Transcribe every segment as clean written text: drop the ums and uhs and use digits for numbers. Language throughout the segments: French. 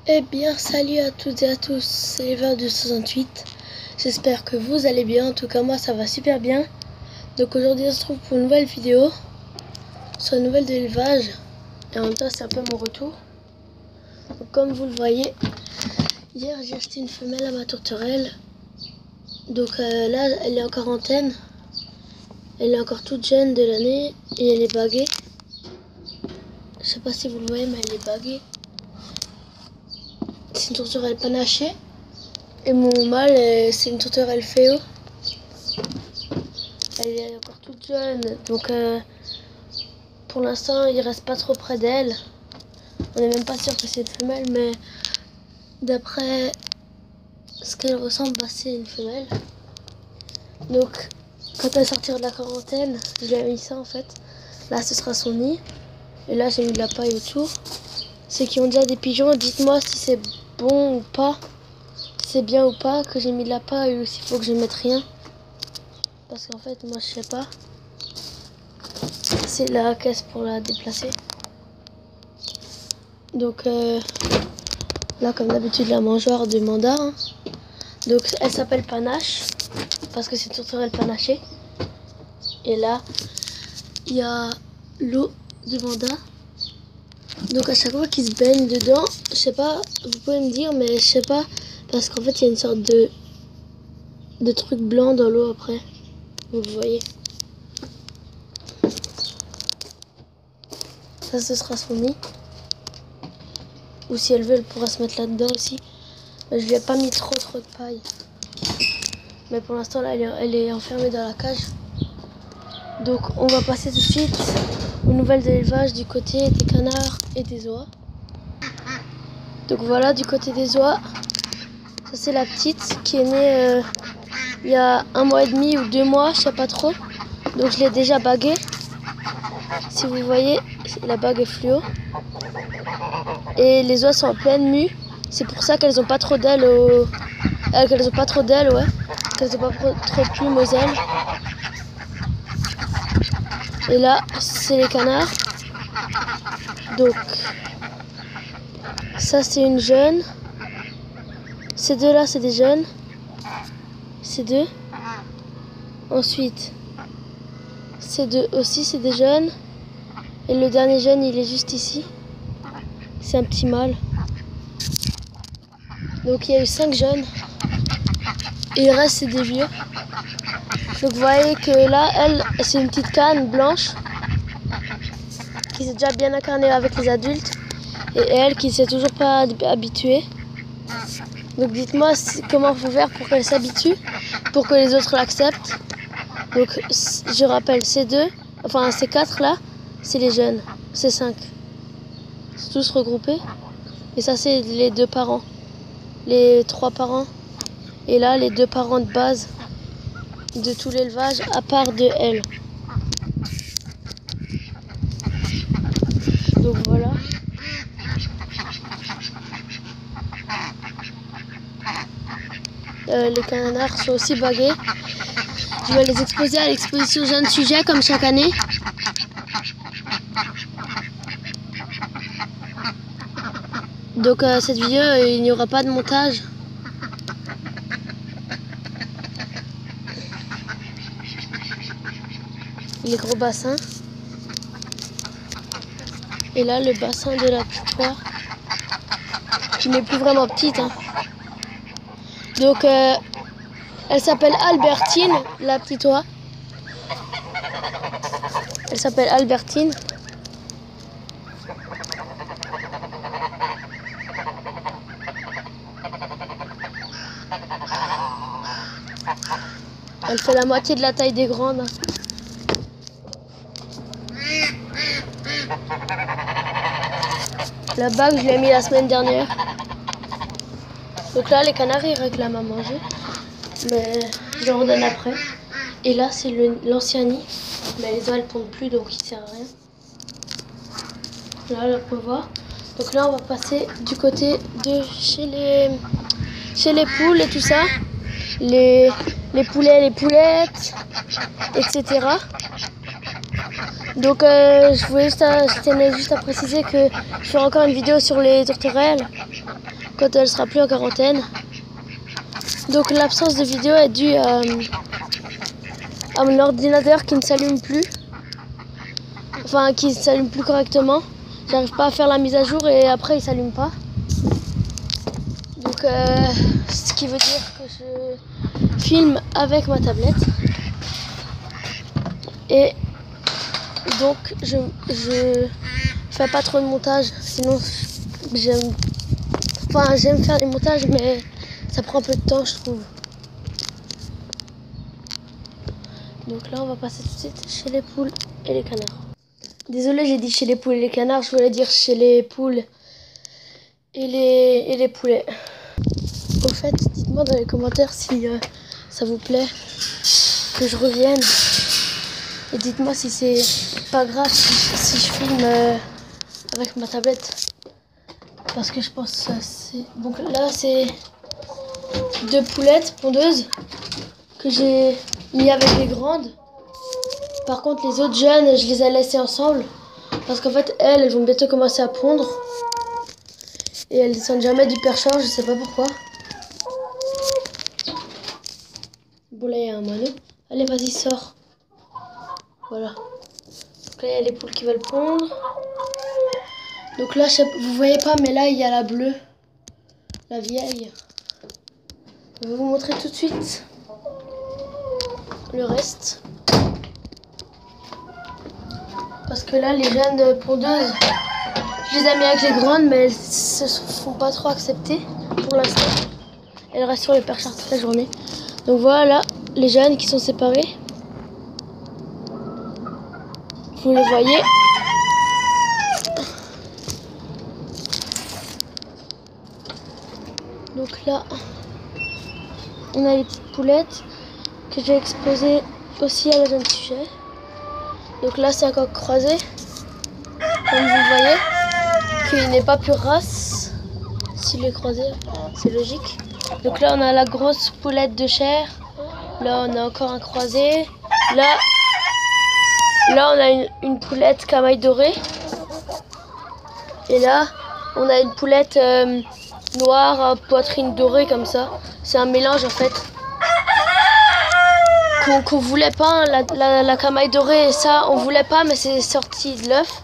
Eh bien, salut à toutes et à tous, c'est Eva de 68. J'espère que vous allez bien, en tout cas moi ça va super bien. Donc aujourd'hui on se retrouve pour une nouvelle vidéo sur une nouvelle d'élevage. Et en même temps c'est un peu mon retour. Donc, comme vous le voyez, hier j'ai acheté une femelle à ma tourterelle. Donc là elle est en quarantaine. Elle est encore toute jeune de l'année et elle est baguée. Je sais pas si vous le voyez mais elle est baguée. C'est une tourterelle panachée. Et mon mâle, c'est une tourterelle féo. Elle est encore toute jeune, donc pour l'instant, il reste pas trop près d'elle. On n'est même pas sûr que c'est une femelle, mais d'après ce qu'elle ressemble, c'est une femelle. Donc, quand elle sortira de la quarantaine, je lui ai mis ça en fait. Là, ce sera son nid. Et là, j'ai mis de la paille autour. Ceux qui ont déjà des pigeons, dites-moi si c'est bon ou pas. C'est bien ou pas que j'ai mis de la paille ou s'il faut que je mette rien. Parce qu'en fait, moi, je sais pas. C'est la caisse pour la déplacer. Donc, là, comme d'habitude, la mangeoire de Manda. Hein. Donc, elle s'appelle Panache. Parce que c'est une tourterelle panachée. Et là, il y a l'eau de Manda. Donc, à chaque fois qu'il se baigne dedans, je sais pas, vous pouvez me dire, mais je sais pas. Parce qu'en fait, il y a une sorte de truc blanc dans l'eau après. Vous voyez. Ça, ce sera son nid. Ou si elle veut, elle pourra se mettre là-dedans aussi. Mais je lui ai pas mis trop de paille. Mais pour l'instant, là, elle est enfermée dans la cage. Donc, on va passer tout de suite aux nouvelles d'élevage du côté des canards et des oies. Donc voilà, du côté des oies, ça c'est la petite qui est née il y a 1 mois et demi ou 2 mois, je sais pas trop. Donc je l'ai déjà baguée. Si vous voyez, la bague est fluo. Et les oies sont en pleine mue. C'est pour ça qu'elles ont pas trop d'ailes qu'elles ont pas trop d'ailes, ouais. Qu'elles ont pas trop de plumes aux ailes. Et là, c'est les canards. Donc, ça c'est une jeune. Ces deux là, c'est des jeunes. Ces deux. Ensuite, ces deux aussi, c'est des jeunes. Et le dernier jeune, il est juste ici. C'est un petit mâle. Donc il y a eu 5 jeunes. Et le reste, c'est des vieux. Donc vous voyez que là, elle, c'est une petite canne blanche. Qui s'est déjà bien incarnée avec les adultes. Et elle qui ne s'est toujours pas habituée. Donc dites-moi comment faut faire pour qu'elle s'habitue. Pour que les autres l'acceptent. Donc je rappelle, ces deux, enfin ces 4 là, c'est les jeunes. C'est 5. C'est tous regroupés. Et ça c'est les 2 parents. Les 3 parents. Et là les 2 parents de base de tout l'élevage à part de elle. Donc voilà. Les canards sont aussi bagués. Je vais les exposer à l'exposition Jeunes Sujets comme chaque année. Donc cette vidéo, il n'y aura pas de montage. Les gros bassins. Et là, le bassin de la petite oie, qui n'est plus vraiment petite. Hein. Donc, elle s'appelle Albertine, la petite oie. Elle s'appelle Albertine. Elle fait la moitié de la taille des grandes. Hein. La bague, je l'ai mis la semaine dernière. Donc là, les canards, ils réclament à manger. Mais je leur redonne après. Et là, c'est l'ancien nid. Mais les oies, elles pondent plus, donc il ne sert à rien. Là, on peut voir. Donc là, on va passer du côté de chez les poules et tout ça. Les poulets, les poulettes, etc. Donc je tenais juste à préciser que je ferai encore une vidéo sur les tourterelles. quand elle sera plus en quarantaine. Donc l'absence de vidéo est due à mon ordinateur qui ne s'allume plus. Enfin, qui ne s'allume plus correctement. J'arrive pas à faire la mise à jour et après il s'allume pas. Donc ce qui veut dire que je filme avec ma tablette. Et donc je fais pas trop de montage, sinon j'aime faire des montages, mais ça prend un peu de temps, je trouve. Donc là on va passer tout de suite chez les poules et les canards. Désolée, j'ai dit chez les poules et les canards, je voulais dire chez les poules et les poulets. Au fait, dites-moi dans les commentaires si ça vous plaît que je revienne. Et dites-moi si c'est pas grave si je filme avec ma tablette. Parce que je pense que c'est... Donc là, c'est 2 poulettes pondeuses que j'ai mis avec les grandes. Par contre, les autres jeunes, je les ai laissées ensemble. Parce qu'en fait, elles vont bientôt commencer à pondre. Et elles descendent jamais du perchoir, je sais pas pourquoi. Bon, là, il y a un moineau. Allez, vas-y, sors. Voilà. Donc là, il y a les poules qui veulent pondre. Donc là, vous voyez pas, mais là, il y a la bleue. La vieille. Je vais vous montrer tout de suite le reste. Parce que là, les jeunes pondeuses, je les ai mis avec les grandes, mais elles se font pas trop accepter pour l'instant. Elles restent sur le perchoir toute la journée. Donc voilà, les jeunes qui sont séparés. Vous les voyez. Donc là, on a les petites poulettes que j'ai exposées aussi à la jeune sujet. Donc là, c'est un coq croisé, comme vous le voyez, qu'il n'est pas pure race. S'il est croisé, c'est logique. Donc là, on a la grosse poulette de chair. Là, on a encore un croisé. Là on a une poulette camaille dorée. Et là, on a une poulette noire à poitrine dorée comme ça. C'est un mélange en fait. Qu'on voulait pas, hein, la camaille dorée, ça on voulait pas, mais c'est sorti de l'œuf.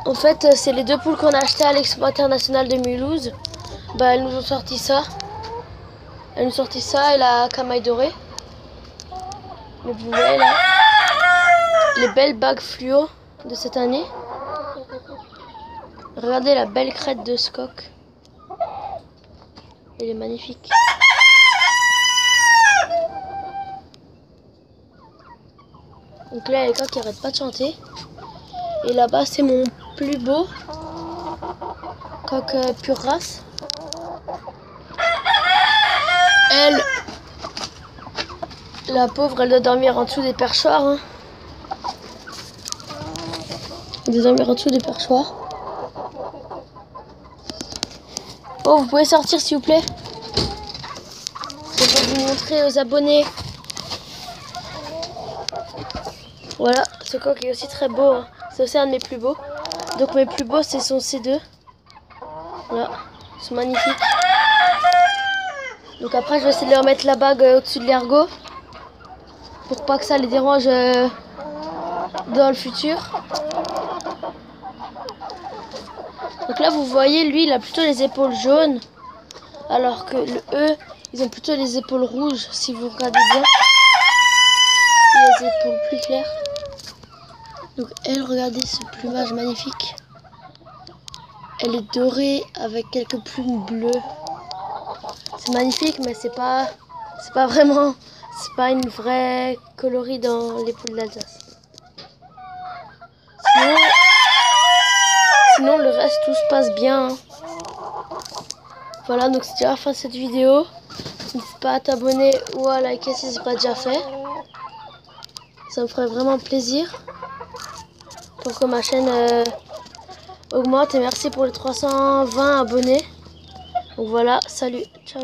En fait, c'est les 2 poules qu'on a achetées à l'Expo internationale de Mulhouse. Bah, elles nous ont sorti ça. Elles nous ont sorti ça et la camaille dorée. Donc vous voyez là, les belles bagues fluo de cette année. Regardez la belle crête de ce coq. Elle est magnifique. Donc là, il y a les coqs qui n'arrêtent pas de chanter. Et là-bas, c'est mon plus beau coq pure race. Elle, la pauvre, elle doit dormir en dessous des perchoirs. Hein. Elle doit dormir en dessous des perchoirs. Oh, vous pouvez sortir s'il vous plaît. Je vais vous montrer aux abonnés. Voilà, ce coq est aussi très beau. Hein. C'est aussi un de mes plus beaux. Donc mes plus beaux, ce sont ces 2. Voilà, ils sont magnifiques. Donc après, je vais essayer de leur mettre la bague au-dessus de l'ergot. Pour pas que ça les dérange dans le futur. Donc là, vous voyez, lui, il a plutôt les épaules jaunes. Alors que eux, ils ont plutôt les épaules rouges, si vous regardez bien. Il a les épaules plus claires. Donc elle, regardez ce plumage magnifique. Elle est dorée avec quelques plumes bleues. C'est magnifique, mais c'est pas vraiment, c'est pas une vraie coloris dans les poules d'Alsace. Sinon le reste, tout se passe bien. Hein. Voilà, donc c'est déjà la fin de cette vidéo. N'hésite pas à t'abonner ou à liker si ce n'est pas déjà fait. Ça me ferait vraiment plaisir pour que ma chaîne augmente. Et merci pour les 320 abonnés. Donc voilà, salut, ciao.